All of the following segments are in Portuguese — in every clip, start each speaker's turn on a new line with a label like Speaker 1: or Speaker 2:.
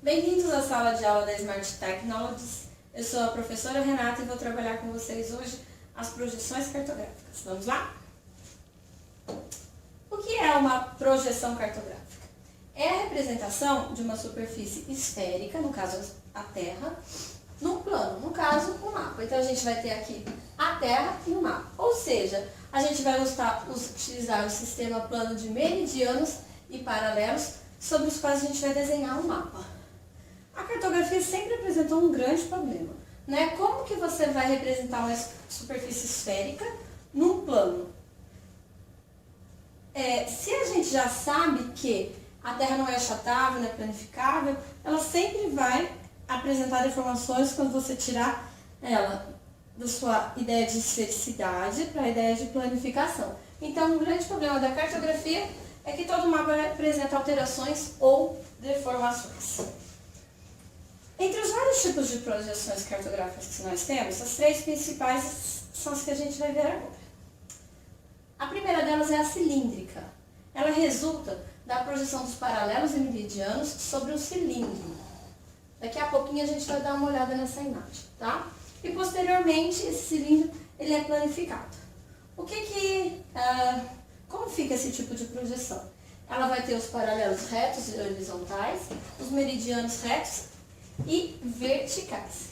Speaker 1: Bem-vindos à sala de aula da Smart Technologies. Eu sou a professora Renata e vou trabalhar com vocês hoje as projeções cartográficas. Vamos lá? O que é uma projeção cartográfica? É a representação de uma superfície esférica, no caso a Terra, num plano, no caso o mapa. Então a gente vai ter aqui a Terra e o mapa. Ou seja, a gente vai utilizar o sistema plano de meridianos e paralelos sobre os quais a gente vai desenhar um mapa. A cartografia sempre apresentou um grande problema, né? Como que você vai representar uma superfície esférica num plano? Se a gente já sabe que a Terra não é achatável, não é planificável, ela sempre vai apresentar deformações quando você tirar ela da sua ideia de esfericidade para a ideia de planificação. Então, um grande problema da cartografia é que todo mapa apresenta alterações ou deformações. Entre os vários tipos de projeções cartográficas que nós temos, as três principais são as que a gente vai ver agora. A primeira delas é a cilíndrica. Ela resulta da projeção dos paralelos e meridianos sobre um cilindro. Daqui a pouquinho a gente vai dar uma olhada nessa imagem, tá? E posteriormente esse cilindro ele é planificado. Como fica esse tipo de projeção? Ela vai ter os paralelos retos e horizontais, os meridianos retos e verticais.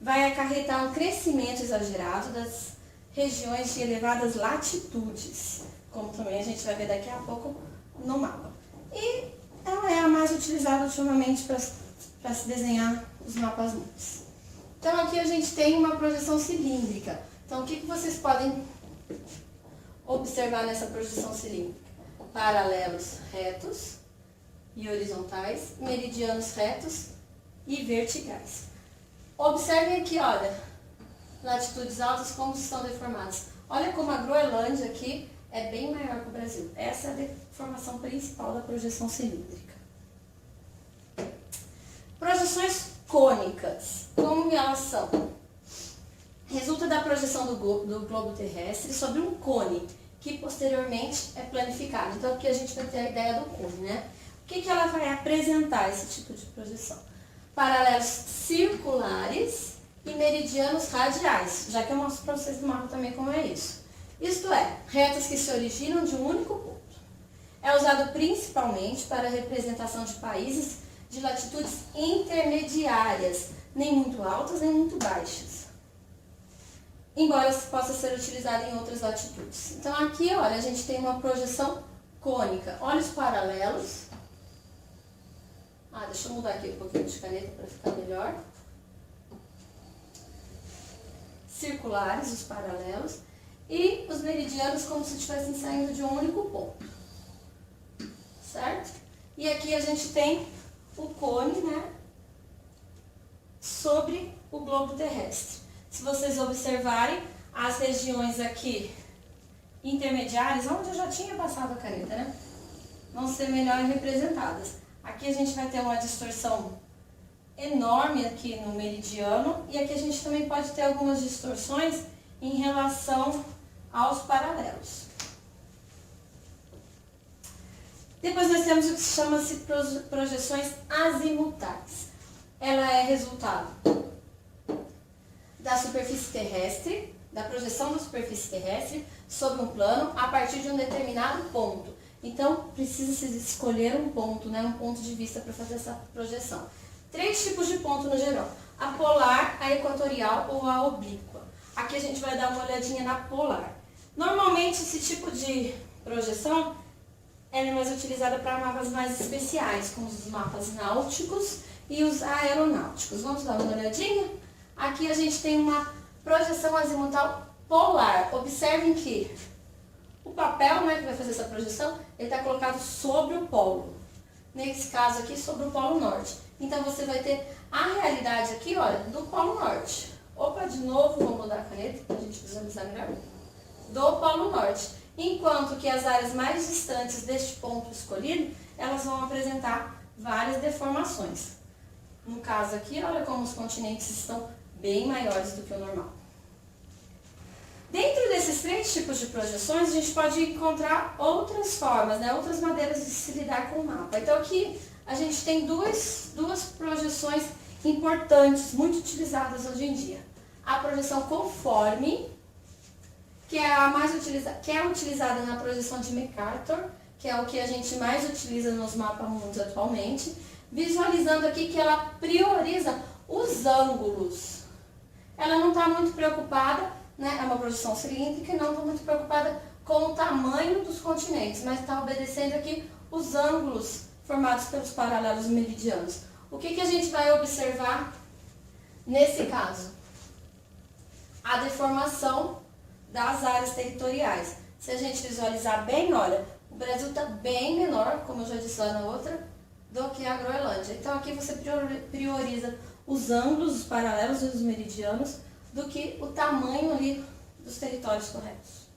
Speaker 1: Vai acarretar um crescimento exagerado das regiões de elevadas latitudes, como também a gente vai ver daqui a pouco no mapa. E ela é a mais utilizada ultimamente para se desenhar os mapas mundos. Então aqui a gente tem uma projeção cilíndrica. Então o que vocês podem observar nessa projeção cilíndrica? Paralelos retos e horizontais, meridianos retos e verticais. Observem aqui, olha, latitudes altas como estão deformadas. Olha como a Groenlândia aqui é bem maior que o Brasil. Essa é a deformação principal da projeção cilíndrica. Projeções cônicas, como elas são? Resulta da projeção do globo terrestre sobre um cone, que posteriormente é planificado. Então aqui a gente vai ter a ideia do cone, né? O que ela vai apresentar, esse tipo de projeção? Paralelos circulares e meridianos radiais, já que eu mostro para vocês no mapa também como é isso. Isto é, retas que se originam de um único ponto. É usado principalmente para a representação de países de latitudes intermediárias, nem muito altas nem muito baixas, embora possa ser utilizado em outras latitudes. Então aqui, olha, a gente tem uma projeção cônica. Olha os paralelos. Deixa eu mudar aqui um pouquinho de caneta para ficar melhor. Circulares, os paralelos, e os meridianos como se estivessem saindo de um único ponto. Certo? E aqui a gente tem o cone, né, sobre o globo terrestre. Se vocês observarem, as regiões aqui intermediárias, onde eu já tinha passado a caneta, né, vão ser melhor representadas. Aqui a gente vai ter uma distorção enorme aqui no meridiano e aqui a gente também pode ter algumas distorções em relação aos paralelos. Depois nós temos o que chama-se projeções azimutais. Ela é resultado da superfície terrestre, da projeção da superfície terrestre sobre um plano a partir de um determinado ponto. Então, precisa-se escolher um ponto, né, um ponto de vista para fazer essa projeção. Três tipos de ponto no geral: a polar, a equatorial ou a oblíqua. Aqui a gente vai dar uma olhadinha na polar. Normalmente, esse tipo de projeção ela é mais utilizada para mapas mais especiais, como os mapas náuticos e os aeronáuticos. Vamos dar uma olhadinha? Aqui a gente tem uma projeção azimutal polar. Observem que o papel, né, que vai fazer essa projeção, ele está colocado sobre o polo. Nesse caso aqui, sobre o polo norte. Então você vai ter a realidade aqui, olha, do polo norte. Opa, de novo, vamos mudar a caneta para a gente visualizar melhor. Do polo norte. Enquanto que as áreas mais distantes deste ponto escolhido, elas vão apresentar várias deformações. No caso aqui, olha como os continentes estão bem maiores do que o normal. Dentro desses 3 tipos de projeções, a gente pode encontrar outras formas, né? Outras maneiras de se lidar com o mapa. Então aqui a gente tem duas projeções importantes, muito utilizadas hoje em dia. A projeção conforme, que é a mais utilizada na projeção de MacArthur, que é o que a gente mais utiliza nos mapas mundos atualmente, visualizando aqui que ela prioriza os ângulos. Ela não está muito preocupada, né? É uma projeção cilíndrica e não está muito preocupada com o tamanho dos continentes, mas está obedecendo aqui os ângulos formados pelos paralelos meridianos. O que a gente vai observar nesse caso? A deformação das áreas territoriais. Se a gente visualizar bem, olha, o Brasil está bem menor, como eu já disse lá na outra, do que a Groenlândia. Então aqui você prioriza os ângulos, os paralelos e os meridianos do que o tamanho ali dos territórios corretos.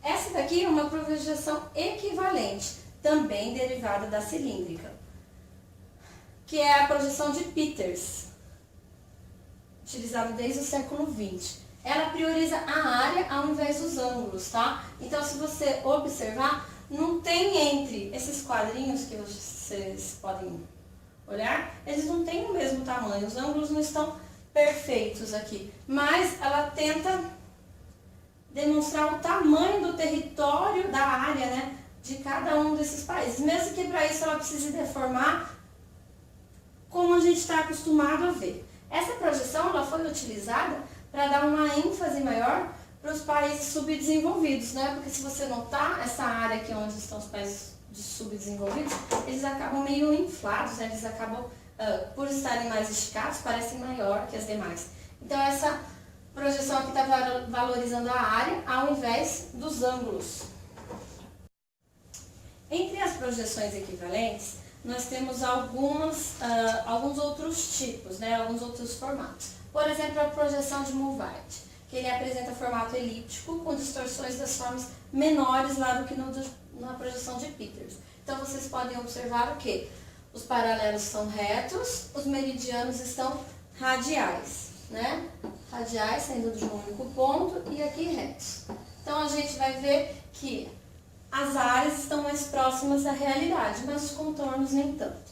Speaker 1: Essa daqui é uma projeção equivalente, também derivada da cilíndrica, que é a projeção de Peters, utilizada desde o século XX. Ela prioriza a área ao invés dos ângulos, tá? Então, se você observar, não tem entre esses quadrinhos que vocês podem olhar, eles não têm o mesmo tamanho, os ângulos não estão perfeitos aqui, mas ela tenta demonstrar o tamanho do território, da área, né, de cada um desses países, mesmo que para isso ela precise deformar como a gente está acostumado a ver. Essa projeção ela foi utilizada para dar uma ênfase maior para os países subdesenvolvidos, né? Porque se você notar, essa área aqui onde estão os países subdesenvolvidos, eles acabam meio inflados, né? Eles acabam, por estarem mais esticados, parecem maior que as demais. Então essa projeção aqui está valorizando a área ao invés dos ângulos. Entre as projeções equivalentes, nós temos alguns outros tipos, né? Alguns outros formatos. Por exemplo, a projeção de Mulvide, que ele apresenta formato elíptico com distorções das formas menores lá do que na projeção de Peters. Então vocês podem observar o que? Os paralelos são retos, os meridianos estão radiais, né? Radiais saindo de um único ponto e aqui retos. Então a gente vai ver que as áreas estão mais próximas da realidade, mas os contornos nem tanto.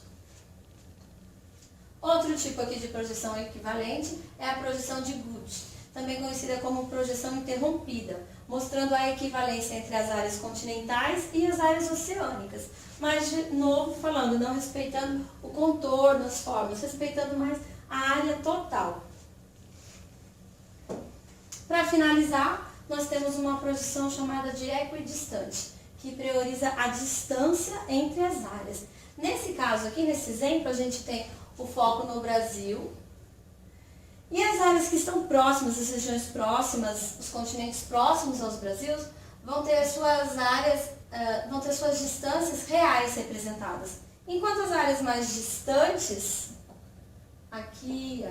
Speaker 1: Outro tipo aqui de projeção equivalente é a projeção de Guth, também conhecida como projeção interrompida, mostrando a equivalência entre as áreas continentais e as áreas oceânicas. Mas, de novo, falando, não respeitando o contorno, as formas, respeitando mais a área total. Para finalizar, nós temos uma projeção chamada de equidistante, que prioriza a distância entre as áreas. Nesse caso aqui, nesse exemplo, a gente tem o foco no Brasil e as áreas que estão próximas, as regiões próximas, os continentes próximos aos Brasilos, vão ter suas áreas, vão ter suas distâncias reais representadas. Enquanto as áreas mais distantes, aqui,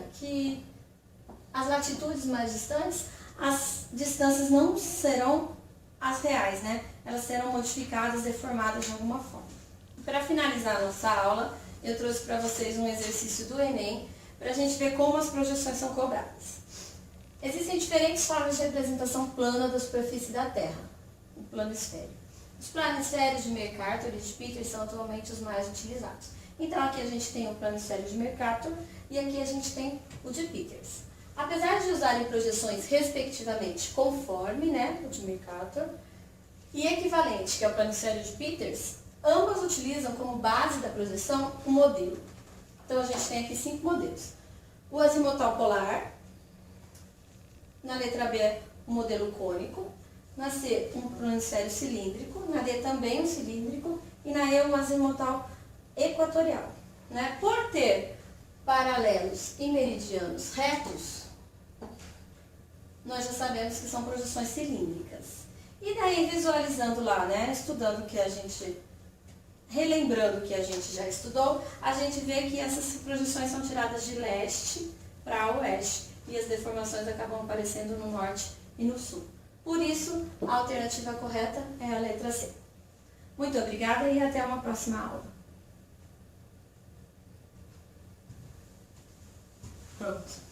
Speaker 1: as latitudes mais distantes, as distâncias não serão as reais, né? Elas serão modificadas, deformadas de alguma forma. Para finalizar a nossa aula, eu trouxe para vocês um exercício do Enem, para a gente ver como as projeções são cobradas. Existem diferentes formas de representação plana da superfície da Terra, o planisfério. Os planisférios de MacArthur e de Peters são atualmente os mais utilizados. Então aqui a gente tem o planisfério de MacArthur e aqui a gente tem o de Peters. Apesar de usarem projeções respectivamente conforme, né, o de MacArthur, e equivalente, que é o planisfério de Peters, ambas utilizam como base da projeção um modelo. Então a gente tem aqui 5 modelos. O azimutal polar, na letra B um modelo cônico, na C um planisfério cilíndrico, na D também um cilíndrico e na E um azimutal equatorial. Né? Por ter paralelos e meridianos retos, nós já sabemos que são projeções cilíndricas. E daí visualizando lá, né, estudando o que a gente, relembrando o que a gente já estudou, a gente vê que essas projeções são tiradas de leste para oeste e as deformações acabam aparecendo no norte e no sul. Por isso, a alternativa correta é a letra C. Muito obrigada e até uma próxima aula. Pronto.